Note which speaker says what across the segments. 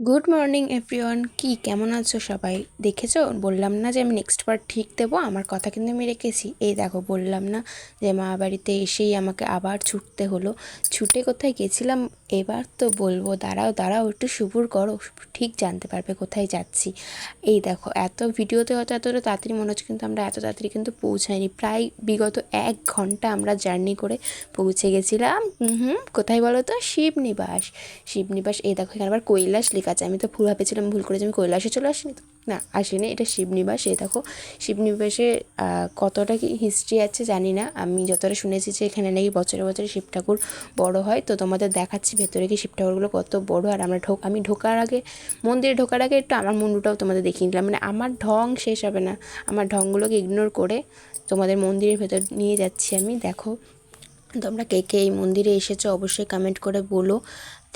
Speaker 1: Good morning everyone, কি কেমন আছো সবাই? দেখেছো, বললাম না যে আমি নেক্সট পার্ট ঠিক দেবো, আমার কথা কিন্তু আমি রেখেছি। এই দেখো, বললাম না যে মা বাড়িতে এসেই আমাকে আবার ছুটতে হলো। ছুটে কোথায় গেছিলাম এবার তো বলবো। দাঁড়াও দাঁড়াও, একটু সবুর করো, ঠিক জানতে পারবে কোথায় যাচ্ছি। এই দেখো, এত ভিডিওতে হয়তো এতটা তাড়াতাড়ি মনে হচ্ছে, কিন্তু আমরা এত তাড়াতাড়ি কিন্তু পৌঁছাইনি। প্রায় বিগত 1 ঘন্টা আমরা জার্নি করে পৌঁছে গেছিলাম। কোথায় বলো তো? শিবনিবাস। শিবনিবাস, এই দেখো এখানে আবার কৈলাস লেখা আছে। আমি তো ভুল ভেবেছিলাম, ভুল করে যে আমি কৈলাসে চলে আসিনি তো। না, আসিনি, এটা শিবনিবাস। এই দেখো, শিবনিবাসে কতটা কি হিস্ট্রি আছে জানি না, আমি যতটা শুনেছি যে এখানে নাকি বছরে বছরে শিব ঠাকুর বড় হয়। তো তোমাদের দেখাচ্ছি ভেতরে কি শিব ঠাকুরগুলো কত বড়। আর আমরা আমি ঢোকার আগে, মন্দিরে ঢোকার আগে একটু আমার মুন্ডুটাও তোমাদের দেখিয়ে নিলাম। মানে আমার ঢং শেষ হবে না, আমার ঢংগুলোকে ইগনোর করে তোমাদের মন্দিরের ভেতর নিয়ে যাচ্ছি আমি। দেখো, তোমরা কে কে এই মন্দিরে এসেছো অবশ্যই কমেন্ট করে বলো।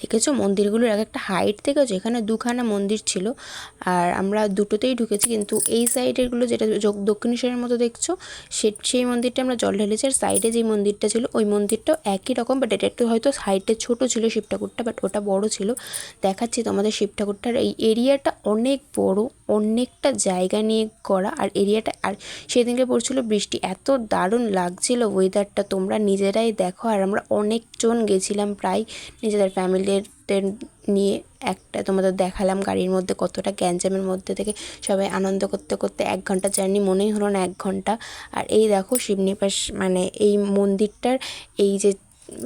Speaker 1: দেখেছো মন্দিরগুলোর এক একটা হাইট দেখেছো? এখানে দুখানা মন্দির ছিল আর আমরা দুটোতেই ঢুকেছি, কিন্তু এই সাইডেরগুলো যেটা দক্ষিণেশ্বরের মতো দেখছো, সেই মন্দিরটা আমরা জল ঢেলেছি। আর সাইডে যেই মন্দিরটা ছিল ওই মন্দিরটাও একই রকম, বাট এটা একটু হয়তো হাইটে ছোটো ছিল শিব ঠাকুরটা, বাট ওটা বড় ছিল। দেখাচ্ছি তোমাদের শিব ঠাকুরটার এই এরিয়াটা অনেক বড়, অনেকটা জায়গা নিয়ে করা। আর এরিয়াটা, আর সেদিনকে পড়ছিল বৃষ্টি, এত দারুণ লাগছিল ওয়েদারটা, তোমরা নিজেরাই দেখো। আর আমরা অনেকজন গেছিলাম, প্রায় নিজেদের ফ্যামিলিদের নিয়ে। একটা তোমাদের দেখালাম গাড়ির মধ্যে কতটা গ্যাঞ্জামের মধ্যে থেকে সবাই আনন্দ করতে করতে 1 ঘন্টা জার্নি মনেই হলো না 1 ঘন্টা। আর এই দেখো শিবনিবাস, মানে এই মন্দিরটার এই যে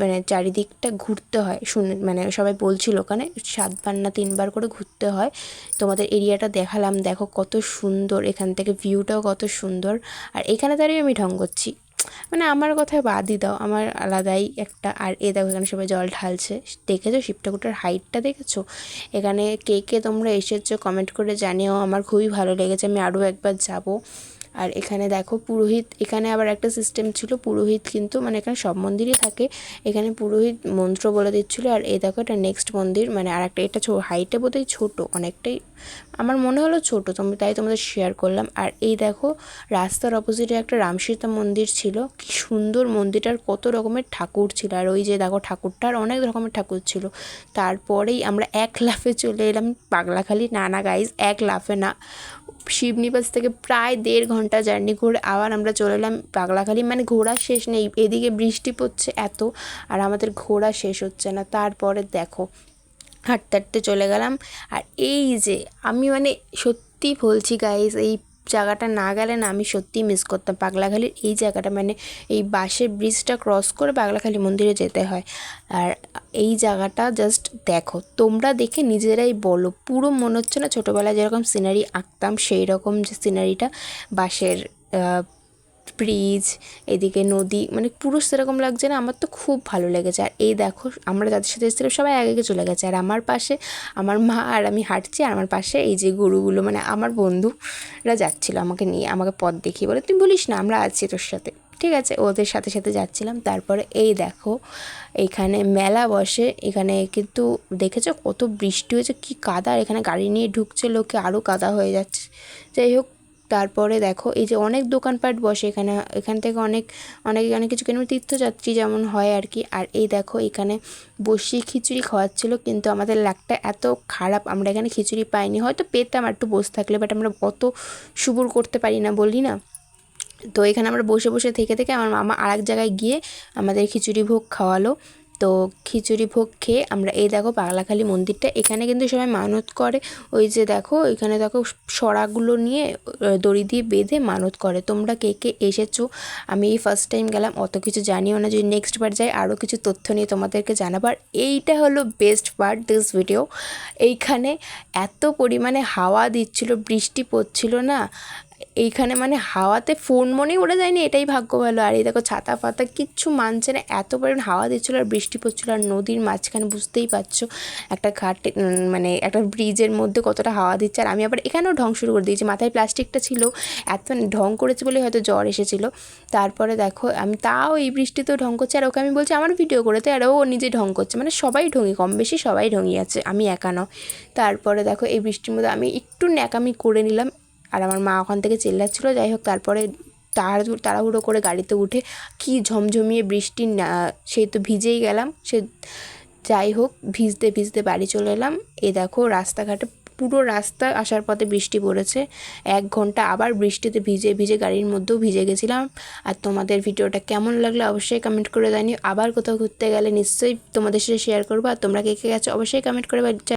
Speaker 1: মানে চারিদিকটা ঘুরতে হয়, শুনে মানে সবাই বলছিল ওখানে 7বার না 3বার করে ঘুরতে হয়। তোমাদের এরিয়াটা দেখালাম, দেখো কত সুন্দর, এখান থেকে ভিউটাও কত সুন্দর। আর এখানে দাঁড়িয়ে আমি ঢং করছি, মানে আমার কথায় বাদই দাও, আমার আলাদাই একটা। আর এ দেখো এখানে সবাই জল ঢালছে। দেখেছো শিব ঠাকুরটার হাইটটা দেখেছো? এখানে কে কে তোমরা এসেছো কমেন্ট করে জানিও, আমার খুবই ভালো লেগেছে, আমি আরও একবার যাব। আর এখানে দেখো পুরোহিত, এখানে আবার একটা সিস্টেম ছিল, পুরোহিত কিন্তু মানে এখানে সব মন্দিরই থাকে, এখানে পুরোহিত মন্ত্র বলে দিচ্ছিলো। আর এই দেখো এটা নেক্সট মন্দির, মানে আর একটা, এটা হাইটে বোধহয় ছোটো অনেকটাই, আমার মনে হলো ছোটো, তাই তোমাদের শেয়ার করলাম। আর এই দেখো রাস্তার অপোজিটে একটা রামসীতা মন্দির ছিল, কি সুন্দর মন্দিরটার, কত রকমের ঠাকুর ছিল। আর ওই যে দেখো ঠাকুরটার অনেক রকমের ঠাকুর ছিল। তারপরেই আমরা এক লাফে চলে এলাম পাগলাখালি। না না গাইজ, এক লাফে না, শিবনিবাস থেকে প্রায় 1.5 ঘন্টা জার্নি করে আবার আমরা চলে এলাম পাগলাখালি। মানে ঘোরা শেষ নেই, এদিকে বৃষ্টি পড়ছে এত, আর আমাদের ঘোরা শেষ হচ্ছে না। তারপরে দেখো হাঁটতে হাঁটতে চলে গেলাম। আর এই যে আমি মানে সত্যি বলছি গাইস, এই জায়গাটা না গেলে না আমি সত্যিই মিস করতাম পাগলাখালির এই জায়গাটা। মানে এই বাসের ব্রিজটা ক্রস করে পাগলাখালি মন্দিরে যেতে হয়। আর এই জায়গাটা জাস্ট দেখো, তোমরা দেখে নিজেরাই বলো, পুরো মনে হচ্ছে না ছোটোবেলায় যেরকম সিনারি আঁকতাম সেই রকম যে সিনারিটা, বাসের ব্রিজ, এদিকে নদী, মানে পুরো সেরকম লাগছে না? আমার তো খুব ভালো লেগেছে। আর এই দেখো আমরা যাদের সাথে এসেছিলাম সবাই আগে আগে চলে গেছে, আর আমার পাশে আমার মা আর আমি হাঁটছি, আর আমার পাশে এই যে গরুগুলো, মানে আমার বন্ধুরা যাচ্ছিলো আমাকে নিয়ে, আমাকে পথ দেখিয়ে বলে তুই বলিস না আমরা আছি তোর সাথে, ঠিক আছে, ওদের সাথে সাথে যাচ্ছিলাম। তারপরে এই দেখো এইখানে মেলা বসে, এখানে কিন্তু দেখেছো কত বৃষ্টি হয়েছে, কি কাদা, এখানে গাড়ি নিয়ে ঢুকছে লোকে, আরও কাদা হয়ে যাচ্ছে। যাই হোক, তারপরে দেখো এই যে অনেক দোকানপাট বসে এখানে, এখান থেকে অনেক অনেক কিছু কেন, তীর্থযাত্রী যেমন হয় আর কি। আর এই দেখো এখানে বসিয়ে খিচুড়ি খাওয়াচ্ছিলো, কিন্তু আমাদের লাকটা এত খারাপ, আমরা এখানে খিচুড়ি পাইনি, হয়তো পেতাম আর একটু বসে থাকলে, বাট আমরা অত সুবুর করতে পারি না, বলি না। তো এখানে আমরা বসে বসে থেকে থেকে আমার মামা আরেক জায়গায় গিয়ে আমাদের খিচুড়ি ভোগ খাওয়ালো। তো খিচুড়ি ভোগ খেয়ে আমরা এই দেখো পাগলাখালি মন্দিরটা, এখানে কিন্তু সবাই মানত করে, ওই যে দেখো এখানে দেখো সরাগুলো নিয়ে দড়ি দিয়ে বেঁধে মানত করে। তোমরা কে কে এসেছো? আমি এই ফার্স্ট টাইম গেলাম, অত কিছু জানিও না, যদি নেক্সট বার যাই আরও কিছু তথ্য নিয়ে তোমাদেরকে জানাবার। এইটা হলো বেস্ট পার্ট দিস ভিডিও। এইখানে এত পরিমাণে হাওয়া দিচ্ছিল, বৃষ্টি পড়ছিল না এইখানে, মানে হাওয়াতে ফোন মনেই উড়ে যায়নি, এটাই ভাগ্য ভালো। আর এই দেখো ছাতা ফাতা কিচ্ছু মানছে না, এত পরিমাণ হাওয়া দিচ্ছিলো আর বৃষ্টি পড়ছিলো। আর নদীর মাঝখানে বুঝতেই পারছো একটা ঘাটে, মানে একটা ব্রিজের মধ্যে কতটা হাওয়া দিচ্ছে। আর আমি আবার এখানেও ঢং শুরু করে দিয়েছি, মাথায় প্লাস্টিকটা ছিল, এত ঢং করেছে বলে হয়তো জ্বর এসেছিলো। তারপরে দেখো আমি তাও এই বৃষ্টিতেও ঢং করছি, আর ওকে আমি বলছি আমার ভিডিও করতে, আর ও নিজে ঢং করছে, মানে সবাই ঢঙি, কম বেশি সবাই ঢঙি আছে, আমি একা নয়। তারপরে দেখো এই বৃষ্টির মধ্যে আমি একটু ন্যাকামি করে নিলাম, আর আমার মা ওখান থেকে চিল্লাচ্ছিলো। যাই হোক, তারপরে তাড়াহুড়ো করে গাড়িতে উঠে কি ঝমঝমিয়ে বৃষ্টি না, সেই তো ভিজেই গেলাম। যাই হোক, ভিজতে ভিজতে বাড়ি চলে এলাম। এই দেখো রাস্তাঘাটে পুরো রাস্তা আসার পথে বৃষ্টি পড়েছে। 1 ঘন্টা আবার বৃষ্টিতে ভিজে ভিজে গাড়ির মধ্যেও ভিজে গেছিলাম। আর তোমাদের ভিডিওটা কেমন লাগলো অবশ্যই কমেন্ট করে জানিও। আবার কোথাও ঘুরতে গেলে নিশ্চয়ই তোমাদের সাথে শেয়ার করবো। আর তোমরা কে কে গেছো অবশ্যই কমেন্ট করে